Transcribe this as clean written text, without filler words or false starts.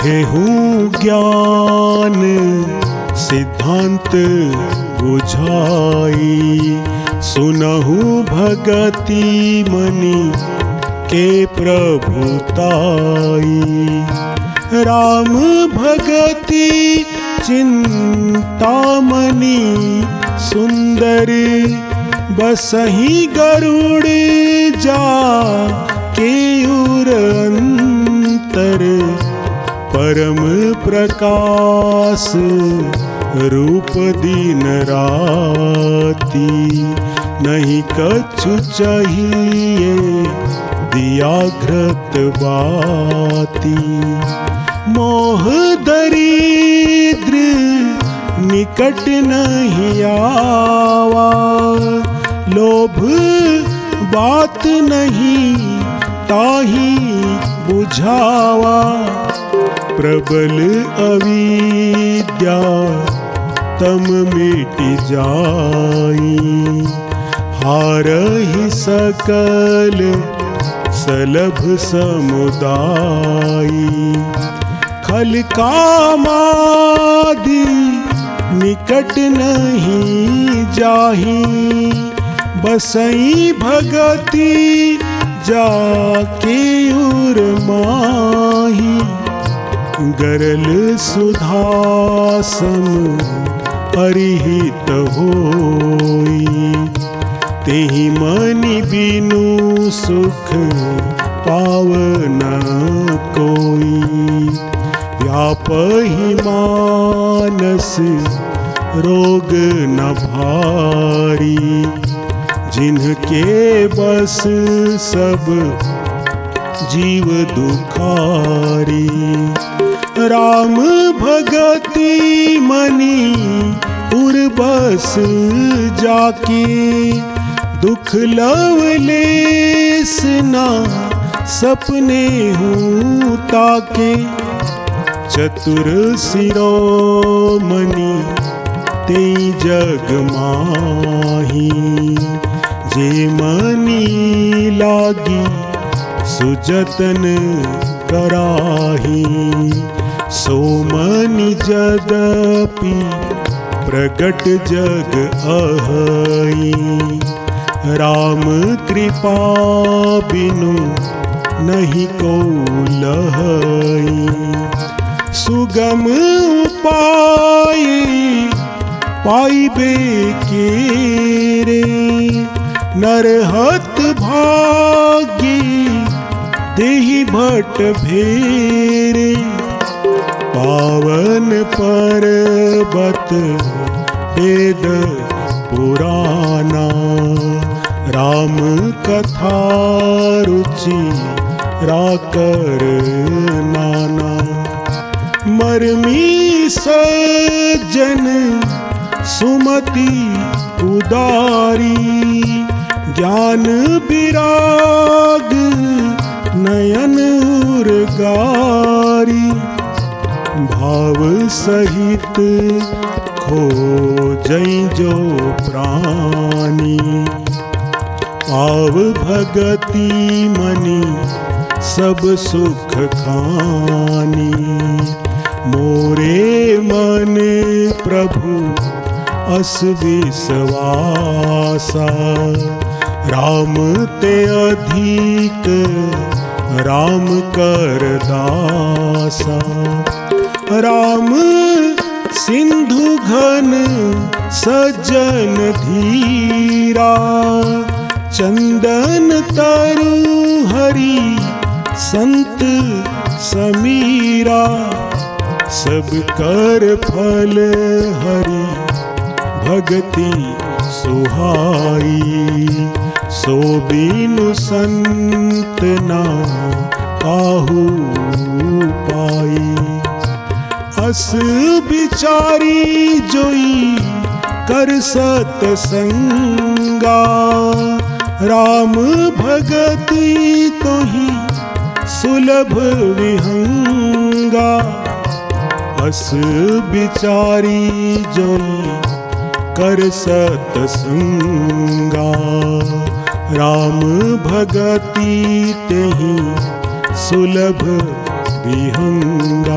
कहेहूँ ज्ञान सिद्धांत बुझाई, सुनहूँ भगति मनि के प्रभुताई। राम भगति चिंतामणि सुंदर, बसहि गरुड़ जा के उर अंतर। परम प्रकाश रूप दिन राती, नहीं कछु चाहिए दिया घृत बाती। मोह दरिद्र निकट नहीं आवा, लोभ बात नहीं ताही बुझावा। प्रबल अविद्या तम मिट जाई, हारहि सकल सलभ समुदायी। खल कामादि निकट नहीं जाही, बसई भगति जाके उर माही। गरल सुधासम अरिहित होई, तेहि मनि बिनु सुख पावन कोई। व्यापहि मानस रोग न भारी, जिनके बस सब जीव दुखारी। राम भगति मनि उर बस जाके, दुख लवलेस ना सपने हूँ ताके। चतुर शिरोमणि तेई जग माही, जे मनि लागी सुजतन कराही। सो मनि जदपि प्रगट जग अहई, राम कृपा बिनु नहीं को लहई। सुगम उपाय पाइबे केरे, नरहत भागी देहि भट भेरे। पावन पर्वत वेद पुराना, राम कथा रुचि राकर नाना। मर्मी सज्जन सुमति उदारी, ज्ञान विराग नयन उर्गारी। भाव सहित खोजै जो प्राणी, पाव भगति मनि सब सुख खानी। मोरे मन प्रभु अस विश्वासा, राम ते अधिक राम कर दासा। राम सिंधु घन सज्जन धीरा, चंदन तरु हरि संत समीरा। सब कर फल हरि भगति सुहाई, सो बिनु संत ना काहू पाई। अस बिचारी जोई कर सतसंगा, राम भगति तोहि सुलभ विहंगा। अस बिचारी जोई कर सतसंगा, राम भगति तेहि सुलभ विहंगा।